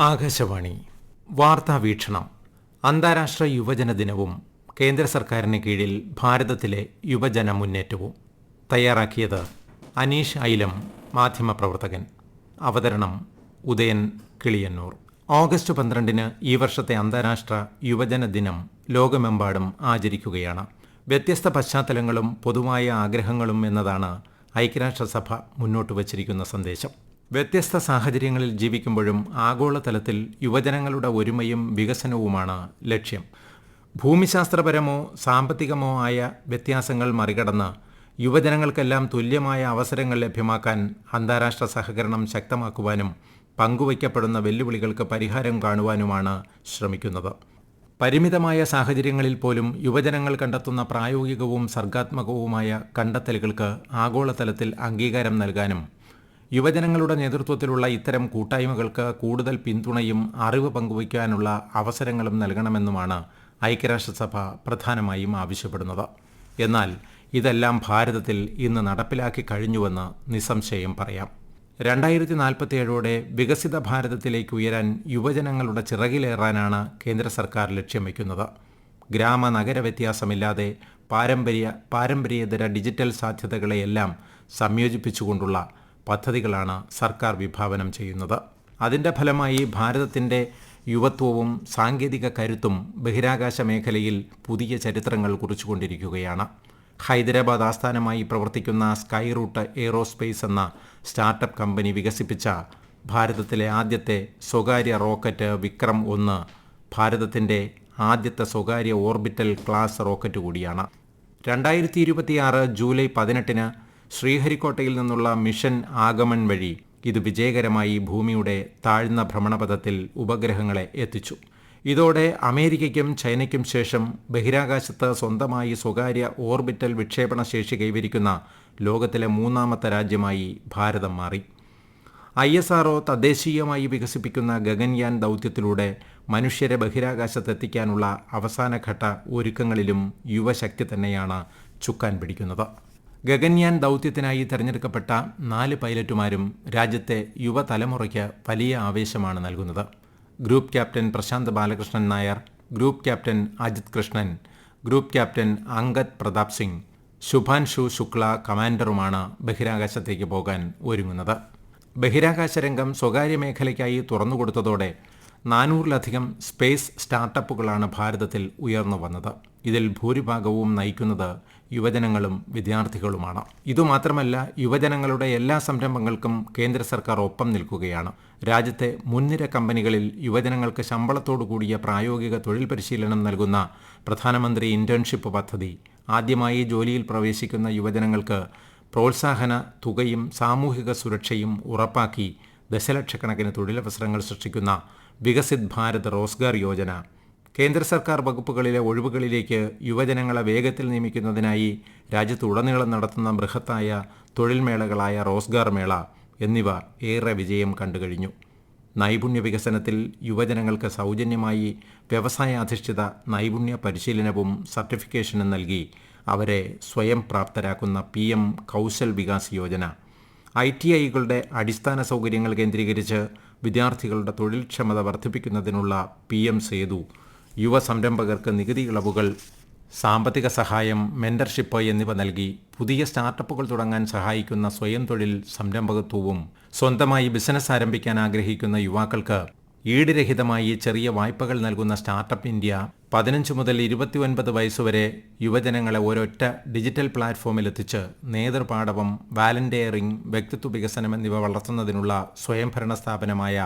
ആകാശവാണി വാർത്താ വീക്ഷണം. അന്താരാഷ്ട്ര യുവജന ദിനവും കേന്ദ്ര സർക്കാരിന് കീഴിൽ ഭാരതത്തിലെ യുവജന മുന്നേറ്റവും. തയ്യാറാക്കിയത് അനീഷ് ഐലം, മാധ്യമപ്രവർത്തകൻ. അവതരണം ഉദയൻ കിളിയന്നൂർ. ഓഗസ്റ്റ് 12 ഈ വർഷത്തെ അന്താരാഷ്ട്ര യുവജന ദിനം ലോകമെമ്പാടും ആചരിക്കുകയാണ്. വ്യത്യസ്ത പശ്ചാത്തലങ്ങളും പൊതുവായ ആഗ്രഹങ്ങളും എന്നതാണ് ഐക്യരാഷ്ട്രസഭ മുന്നോട്ട് വച്ചിരിക്കുന്ന സന്ദേശം. വ്യത്യസ്ത സാഹചര്യങ്ങളിൽ ജീവിക്കുമ്പോഴും ആഗോളതലത്തിൽ യുവജനങ്ങളുടെ ഒരുമയും വികസനവുമാണ് ലക്ഷ്യം. ഭൂമിശാസ്ത്രപരമോ സാമ്പത്തികമോ ആയ വ്യത്യാസങ്ങൾ മറികടന്ന് യുവജനങ്ങൾക്കെല്ലാം തുല്യമായ അവസരങ്ങൾ ലഭ്യമാക്കാൻ അന്താരാഷ്ട്ര സഹകരണം ശക്തമാക്കുവാനും പങ്കുവയ്ക്കപ്പെടുന്ന വെല്ലുവിളികൾക്ക് പരിഹാരം കാണുവാനുമാണ് ശ്രമിക്കുന്നത്. പരിമിതമായ സാഹചര്യങ്ങളിൽ പോലും യുവജനങ്ങൾ കണ്ടെത്തുന്ന പ്രായോഗികവും സർഗാത്മകവുമായ കണ്ടെത്തലുകൾക്ക് ആഗോളതലത്തിൽ അംഗീകാരം നൽകാനും യുവജനങ്ങളുടെ നേതൃത്വത്തിലുള്ള ഇത്തരം കൂട്ടായ്മകൾക്ക് കൂടുതൽ പിന്തുണയും അറിവ് പങ്കുവയ്ക്കാനുള്ള അവസരങ്ങളും നൽകണമെന്നുമാണ് ഐക്യരാഷ്ട്രസഭ പ്രധാനമായും ആവശ്യപ്പെടുന്നത്. എന്നാൽ ഇതെല്ലാം ഭാരതത്തിൽ ഇന്ന് നടപ്പിലാക്കി കഴിഞ്ഞുവെന്ന് നിസ്സംശയം പറയാം. 2047 വികസിത ഭാരതത്തിലേക്ക് ഉയരാൻ യുവജനങ്ങളുടെ ചിറകിലേറാനാണ് കേന്ദ്ര സർക്കാർ ലക്ഷ്യം വയ്ക്കുന്നത്. ഗ്രാമ-നഗര വ്യത്യാസമില്ലാതെ പാരമ്പര്യേതര ഡിജിറ്റൽ സാധ്യതകളെയെല്ലാം സംയോജിപ്പിച്ചുകൊണ്ടുള്ള പദ്ധതികളാണ് സർക്കാർ വിഭാവനം ചെയ്യുന്നത്. അതിൻ്റെ ഫലമായി ഭാരതത്തിൻ്റെ യുവത്വവും സാങ്കേതിക കരുത്തും ബഹിരാകാശ മേഖലയിൽ പുതിയ ചരിത്രങ്ങൾ കുറിച്ചുകൊണ്ടിരിക്കുകയാണ്. ഹൈദരാബാദ് ആസ്ഥാനമായി പ്രവർത്തിക്കുന്ന സ്കൈ റൂട്ട് എയ്റോസ്പേസ് എന്ന സ്റ്റാർട്ടപ്പ് കമ്പനി വികസിപ്പിച്ച ഭാരതത്തിലെ ആദ്യത്തെ സ്വകാര്യ റോക്കറ്റ് വിക്രം 1 ഭാരതത്തിൻ്റെ ആദ്യത്തെ സ്വകാര്യ ഓർബിറ്റൽ ക്ലാസ് റോക്കറ്റ് കൂടിയാണ്. 2026 ജൂലൈ 18 ശ്രീഹരിക്കോട്ടയിൽ നിന്നുള്ള മിഷൻ ആഗമൺ വഴി ഇത് വിജയകരമായി ഭൂമിയുടെ താഴ്ന്ന ഭ്രമണപഥത്തിൽ ഉപഗ്രഹങ്ങളെ എത്തിച്ചു. ഇതോടെ അമേരിക്കയ്ക്കും ചൈനയ്ക്കും ശേഷം ബഹിരാകാശത്ത് സ്വന്തമായി സ്വകാര്യ ഓർബിറ്റൽ വിക്ഷേപണ ശേഷി കൈവരിക്കുന്ന ലോകത്തിലെ 3ാമത്തെ രാജ്യമായി ഭാരതം മാറി. ISRO തദ്ദേശീയമായി വികസിപ്പിക്കുന്ന ഗഗൻയാൻ ദൗത്യത്തിലൂടെ മനുഷ്യരെ ബഹിരാകാശത്തെത്തിക്കാനുള്ള അവസാനഘട്ട ഒരുക്കങ്ങളിലും യുവശക്തി തന്നെയാണ് ചുക്കാൻ പിടിക്കുന്നത്. ഗഗൻയാൻ ദൗത്യത്തിനായി തിരഞ്ഞെടുക്കപ്പെട്ട 4 പൈലറ്റുമാരും രാജ്യത്തെ യുവതലമുറയ്ക്ക് വലിയ ആവേശമാണ് നൽകുന്നത്. Group captain Prashanth Balakrishnan Nair, group captain Ajit Krishnan, group captain Angad Pratap Singh, Shubhanshu Shukla കമാൻഡറുമാണ് ബഹിരാകാശത്തേക്ക് പോകാൻ ഒരുങ്ങുന്നത്. ബഹിരാകാശ രംഗം സ്വകാര്യ മേഖലയ്ക്കായി തുറന്നുകൊടുത്തതോടെ 400-ലധികം സ്പേസ് സ്റ്റാർട്ടപ്പുകളാണ് ഭാരതത്തിൽ ഉയർന്നു വന്നത്. ഇതിൽ ഭൂരിഭാഗവും നയിക്കുന്നത് യുവജനങ്ങളും വിദ്യാർത്ഥികളുമാണ്. ഇതുമാത്രമല്ല, യുവജനങ്ങളുടെ എല്ലാ സംരംഭങ്ങൾക്കും കേന്ദ്ര സർക്കാർ ഒപ്പം നിൽക്കുകയാണ്. രാജ്യത്തെ മുൻനിര കമ്പനികളിൽ യുവജനങ്ങൾക്ക് ശമ്പളത്തോടു കൂടിയ പ്രായോഗിക തൊഴിൽ പരിശീലനം നൽകുന്ന പ്രധാനമന്ത്രി ഇന്റേൺഷിപ്പ് പദ്ധതി, ആദ്യമായി ജോലിയിൽ പ്രവേശിക്കുന്ന യുവജനങ്ങൾക്ക് പ്രോത്സാഹന തുകയും സാമൂഹിക സുരക്ഷയും ഉറപ്പാക്കി ദശലക്ഷക്കണക്കിന് തൊഴിലവസരങ്ങൾ സൃഷ്ടിക്കുന്ന വികസിത് ഭാരത് റോസ്ഗാർ യോജന, കേന്ദ്ര സർക്കാർ വകുപ്പുകളിലെ ഒഴിവുകളിലേക്ക് യുവജനങ്ങളെ വേഗത്തിൽ നിയമിക്കുന്നതിനായി രാജ്യത്തുടനീളം നടത്തുന്ന ബൃഹത്തായ തൊഴിൽ മേളകളായ റോസ്ഗാർ മേള എന്നിവ ഏറെ വിജയം കണ്ടുകഴിഞ്ഞു. നൈപുണ്യ വികസനത്തിൽ യുവജനങ്ങൾക്ക് സൗജന്യമായി വ്യവസായാധിഷ്ഠിത നൈപുണ്യ പരിശീലനവും സർട്ടിഫിക്കേഷനും നൽകി അവരെ സ്വയം പ്രാപ്തരാക്കുന്ന PM കൗശൽ വികാസ് യോജന, ITIകളുടെ അടിസ്ഥാന സൗകര്യങ്ങൾ കേന്ദ്രീകരിച്ച് വിദ്യാർത്ഥികളുടെ തൊഴിൽക്ഷമത വർദ്ധിപ്പിക്കുന്നതിനുള്ള PM സേതു, യുവ സംരംഭകർക്ക് നികുതി ഇളവുകൾ, സാമ്പത്തിക സഹായം, മെന്റർഷിപ്പ് എന്നിവ നൽകി പുതിയ സ്റ്റാർട്ടപ്പുകൾ തുടങ്ങാൻ സഹായിക്കുന്ന സ്വയം തൊഴിൽ സംരംഭകത്വവും, സ്വന്തമായി ബിസിനസ് ആരംഭിക്കാൻ ആഗ്രഹിക്കുന്ന യുവാക്കൾക്ക് ഈടുരഹിതമായി ചെറിയ വായ്പകൾ നൽകുന്ന സ്റ്റാർട്ടപ്പ് ഇന്ത്യ, 15 മുതൽ 29 വയസ്സുവരെ യുവജനങ്ങളെ ഒരൊറ്റ ഡിജിറ്റൽ പ്ലാറ്റ്ഫോമിലെത്തിച്ച് നേതൃപാടവം, വാലണ്ടിയറിംഗ്, വ്യക്തിത്വ വികസനം എന്നിവ വളർത്തുന്നതിനുള്ള സ്വയംഭരണ സ്ഥാപനമായ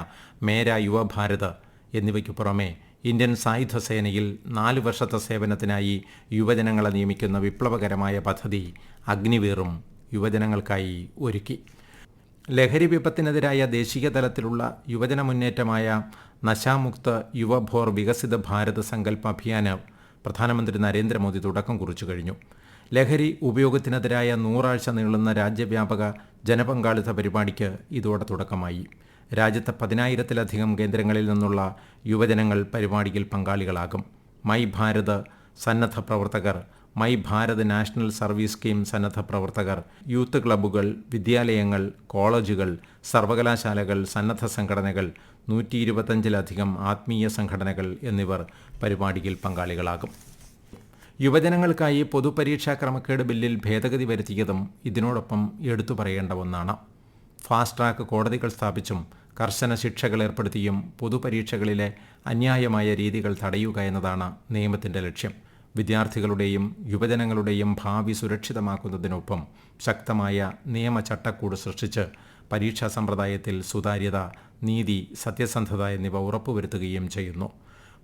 മേര യുവഭാരത് എന്നിവയ്ക്കു പുറമെ ഇന്ത്യൻ സായുധ സേനയിൽ 4 വർഷത്തെ സേവനത്തിനായി യുവജനങ്ങളെ നിയമിക്കുന്ന വിപ്ലവകരമായ പദ്ധതി അഗ്നിവീറും യുവജനങ്ങൾക്കായി ഒരുക്കി. ലഹരി വിപത്തിനെതിരായ ദേശീയ തലത്തിലുള്ള യുവജന മുന്നേറ്റമായ നശാമുക്ത് യുവഭോർ വികസിത ഭാരത് സങ്കല്പ അഭിയാന് പ്രധാനമന്ത്രി നരേന്ദ്രമോദി തുടക്കം കുറിച്ചു കഴിഞ്ഞു. ലഹരി ഉപയോഗത്തിനെതിരായ 100 ആഴ്ച നീളുന്ന രാജ്യവ്യാപക ജനപങ്കാളിത്ത പരിപാടിക്ക് ഇതോടെ തുടക്കമായി. രാജ്യത്തെ 10,000-ലധികം കേന്ദ്രങ്ങളിൽ നിന്നുള്ള യുവജനങ്ങൾ പരിപാടിയിൽ പങ്കാളികളാകും. മൈ ഭാരത് സന്നദ്ധ പ്രവർത്തകർ, my Bharat national service scheme സന്നദ്ധ പ്രവർത്തകർ, യൂത്ത് ക്ലബ്ബുകൾ, വിദ്യാലയങ്ങൾ, കോളേജുകൾ, സർവകലാശാലകൾ, സന്നദ്ധ സംഘടനകൾ 125-ലധികം ആത്മീയ സംഘടനകൾ എന്നിവർ പരിപാടിയിൽ പങ്കാളികളാകും. യുവജനങ്ങൾക്കായി പൊതുപരീക്ഷാ ക്രമക്കേട് ബില്ലിൽ ഭേദഗതി വരുത്തിയതും ഇതിനോടൊപ്പം എടുത്തു പറയേണ്ട ഒന്നാണ്. ഫാസ്റ്റ് ട്രാക്ക് കോടതികൾ സ്ഥാപിച്ചും കർശന ശിക്ഷകൾ ഏർപ്പെടുത്തിയും പൊതുപരീക്ഷകളിലെ അന്യായമായ രീതികൾ തടയുക എന്നതാണ് നിയമത്തിന്റെ ലക്ഷ്യം. വിദ്യാർത്ഥികളുടെയും യുവജനങ്ങളുടെയും ഭാവി സുരക്ഷിതമാക്കുന്നതിനൊപ്പം ശക്തമായ നിയമ ചട്ടക്കൂട് സൃഷ്ടിച്ച് പരീക്ഷാ സമ്പ്രദായത്തിൽ സുതാര്യത, നീതി, സത്യസന്ധത എന്നിവ ഉറപ്പുവരുത്തുകയും ചെയ്യുന്നു.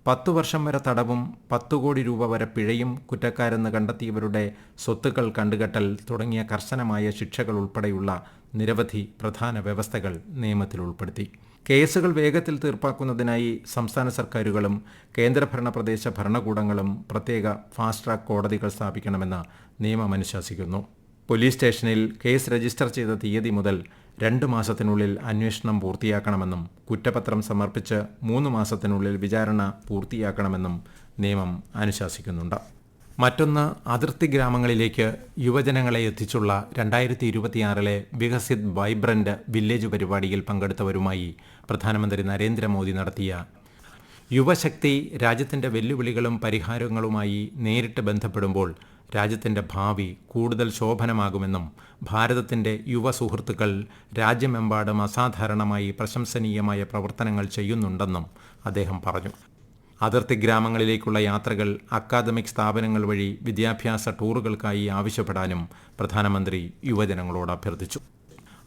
10 വർഷം വരെ തടവും 10 കോടി രൂപ വരെ പിഴയും കുറ്റക്കാരെന്ന് കണ്ടെത്തിയവരുടെ സ്വത്തുക്കൾ കണ്ടുകെട്ടൽ തുടങ്ങിയ കർശനമായ ശിക്ഷകൾ ഉൾപ്പെടെയുള്ള നിരവധി പ്രധാന വ്യവസ്ഥകൾ നിയമത്തിൽ ഉൾപ്പെടുത്തി. കേസുകൾ വേഗത്തിൽ തീർപ്പാക്കുന്നതിനായി സംസ്ഥാന സർക്കാരുകളും കേന്ദ്രഭരണ പ്രദേശ ഭരണകൂടങ്ങളും പ്രത്യേക ഫാസ്റ്റ് ട്രാക്ക് കോടതികൾ സ്ഥാപിക്കണമെന്ന് നിയമം അനുശാസിക്കുന്നു. പോലീസ് സ്റ്റേഷനിൽ കേസ് രജിസ്റ്റർ ചെയ്ത തീയതി മുതൽ 2 മാസത്തിനുള്ളിൽ അന്വേഷണം പൂർത്തിയാക്കണമെന്നും കുറ്റപത്രം സമർപ്പിച്ച് 3 മാസത്തിനുള്ളിൽ വിചാരണ പൂർത്തിയാക്കണമെന്നും നിയമം അനുശാസിക്കുന്നുണ്ട്. മറ്റൊന്ന്, അതിർത്തി ഗ്രാമങ്ങളിലേക്ക് യുവജനങ്ങളെ എത്തിച്ചുള്ള 2026 വികസിത് വൈബ്രന്റ് വില്ലേജ് പരിപാടിയിൽ പങ്കെടുത്തവരുമായി പ്രധാനമന്ത്രി നരേന്ദ്രമോദി നടത്തിയ യുവശക്തി രാജ്യത്തിന്റെ വെല്ലുവിളികളും പരിഹാരങ്ങളുമായി നേരിട്ട് ബന്ധപ്പെടുമ്പോൾ രാജ്യത്തിന്റെ ഭാവി കൂടുതൽ ശോഭനമാകുമെന്നും ഭാരതത്തിന്റെ യുവ സുഹൃത്തുക്കൾ രാജ്യമെമ്പാടും അസാധാരണമായി പ്രശംസനീയമായ പ്രവർത്തനങ്ങൾ ചെയ്യുന്നുണ്ടെന്നും അദ്ദേഹം പറഞ്ഞു. അതിർത്തി ഗ്രാമങ്ങളിലേക്കുള്ള യാത്രകൾ അക്കാദമിക് സ്ഥാപനങ്ങൾ വഴി വിദ്യാഭ്യാസ ടൂറുകൾക്കായി ആവശ്യപ്പെടാനും പ്രധാനമന്ത്രി യുവജനങ്ങളോട് അഭ്യർത്ഥിച്ചു.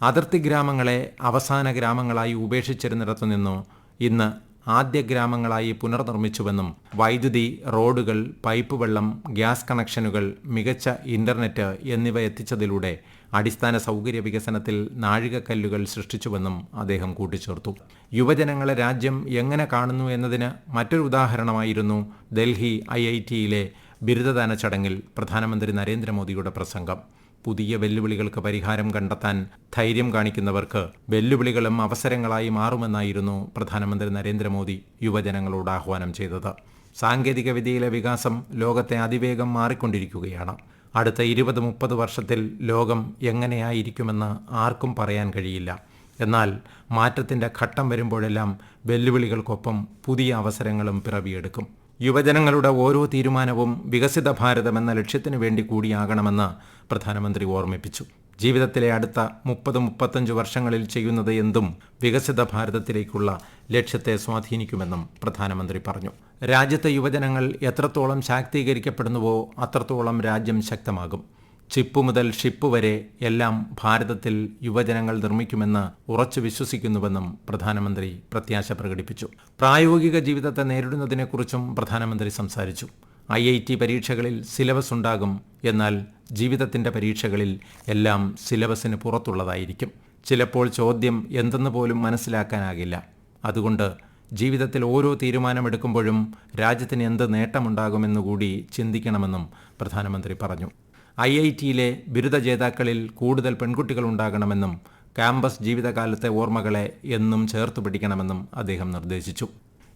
അതിർത്തി ഗ്രാമങ്ങളെ അവസാന ഗ്രാമങ്ങളായി ഉപേക്ഷിച്ചിരുന്നിടത്തു നിന്നു ഇന്ന് ആദ്യ ഗ്രാമങ്ങളായി പുനർനിർമ്മിച്ചുവെന്നും വൈദ്യുതി, റോഡുകൾ, പൈപ്പ് വെള്ളം, ഗ്യാസ് കണക്ഷനുകൾ, മികച്ച ഇന്റർനെറ്റ് എന്നിവ എത്തിച്ചതിലൂടെ അടിസ്ഥാന സൗകര്യ വികസനത്തിൽ നാഴികക്കല്ലുകൾ സൃഷ്ടിച്ചുവെന്നും അദ്ദേഹം കൂട്ടിച്ചേർത്തു. യുവജനങ്ങളെ രാജ്യം എങ്ങനെ കാണുന്നു എന്നതിന് മറ്റൊരു ഉദാഹരണമായിരുന്നു ഡൽഹി IITയിലെ ബിരുദദാന ചടങ്ങിൽ പ്രധാനമന്ത്രി നരേന്ദ്രമോദിയുടെ പ്രസംഗം. പുതിയ വെല്ലുവിളികൾക്ക് പരിഹാരം കണ്ടെത്താൻ ധൈര്യം കാണിക്കുന്നവർക്ക് വെല്ലുവിളികളും അവസരങ്ങളായി മാറുമെന്നായിരുന്നു പ്രധാനമന്ത്രി നരേന്ദ്രമോദി യുവജനങ്ങളോട് ആഹ്വാനം ചെയ്തത്. സാങ്കേതികവിദ്യയിലെ വികാസം ലോകത്തെ അതിവേഗം മാറിക്കൊണ്ടിരിക്കുകയാണ്. അടുത്ത 20-30 വർഷത്തിൽ ലോകം എങ്ങനെയായിരിക്കുമെന്ന് ആർക്കും പറയാൻ കഴിയില്ല. എന്നാൽ മാറ്റത്തിന്റെ ഘട്ടം വരുമ്പോഴെല്ലാം വെല്ലുവിളികൾക്കൊപ്പം പുതിയ അവസരങ്ങളും പിറവിയെടുക്കും. യുവജനങ്ങളുടെ ഓരോ തീരുമാനവും വികസിത ഭാരതം എന്ന ലക്ഷ്യത്തിനു വേണ്ടി കൂടിയാകണമെന്ന് പ്രധാനമന്ത്രി ഓർമ്മിപ്പിച്ചു. ജീവിതത്തിലെ അടുത്ത 30-35 വർഷങ്ങളിൽ ചെയ്യുന്നത് എന്തും വികസിത ഭാരതത്തിലേക്കുള്ള ലക്ഷ്യത്തെ സ്വാധീനിക്കുമെന്നും പ്രധാനമന്ത്രി പറഞ്ഞു. രാജ്യത്തെ യുവജനങ്ങൾ എത്രത്തോളം ശാക്തീകരിക്കപ്പെടുന്നുവോ അത്രത്തോളം രാജ്യം ശക്തമാകും. ചിപ്പ് മുതൽ ഷിപ്പ് വരെ എല്ലാം ഭാരതത്തിൽ യുവജനങ്ങൾ നിർമ്മിക്കുമെന്ന് ഉറച്ചു വിശ്വസിക്കുന്നുവെന്നും പ്രധാനമന്ത്രി പ്രത്യാശ പ്രകടിപ്പിച്ചു. പ്രായോഗിക ജീവിതത്തെ നേരിടുന്നതിനെക്കുറിച്ചും പ്രധാനമന്ത്രി സംസാരിച്ചു. IIT പരീക്ഷകളിൽ സിലബസ് ഉണ്ടാകും, എന്നാൽ ജീവിതത്തിന്റെ പരീക്ഷകളിൽ എല്ലാം സിലബസിന് പുറത്തുള്ളതായിരിക്കും. ചിലപ്പോൾ ചോദ്യം എന്തെന്ന് പോലും മനസ്സിലാക്കാനാകില്ല. അതുകൊണ്ട് ജീവിതത്തിൽ ഓരോ തീരുമാനമെടുക്കുമ്പോഴും രാജ്യത്തിന് എന്ത് നേട്ടമുണ്ടാകുമെന്നുകൂടി ചിന്തിക്കണമെന്നും പ്രധാനമന്ത്രി പറഞ്ഞു. IITയിലെ ബിരുദ ജേതാക്കളിൽ കൂടുതൽ പെൺകുട്ടികൾ ഉണ്ടാകണമെന്നും ക്യാമ്പസ് ജീവിതകാലത്തെ ഓർമ്മകളെ എന്നും ചേർത്തു പിടിക്കണമെന്നും അദ്ദേഹം നിർദ്ദേശിച്ചു.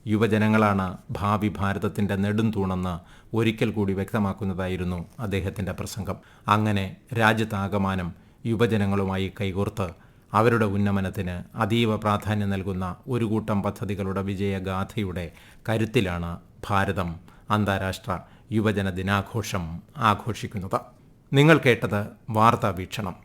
യുവജനങ്ങളാണ് ഭാവി ഭാരതത്തിന്റെ നെടുംതൂണെന്ന് ഒരിക്കൽ കൂടി വ്യക്തമാക്കുന്നതായിരുന്നു അദ്ദേഹത്തിന്റെ പ്രസംഗം. അങ്ങനെ രാജ്യത്താകമാനം യുവജനങ്ങളുമായി കൈകോർത്ത് അവരുടെ ഉന്നമനത്തിന് അതീവ പ്രാധാന്യം നൽകുന്ന ഒരു കൂട്ടം പദ്ധതികളുടെ വിജയഗാഥയുടെ കരുത്തിലാണ് ഭാരതം അന്താരാഷ്ട്ര യുവജന ദിനാഘോഷം ആഘോഷിക്കുന്നത്. നിങ്ങൾ കേട്ടത് വാർത്താ വീക്ഷണം.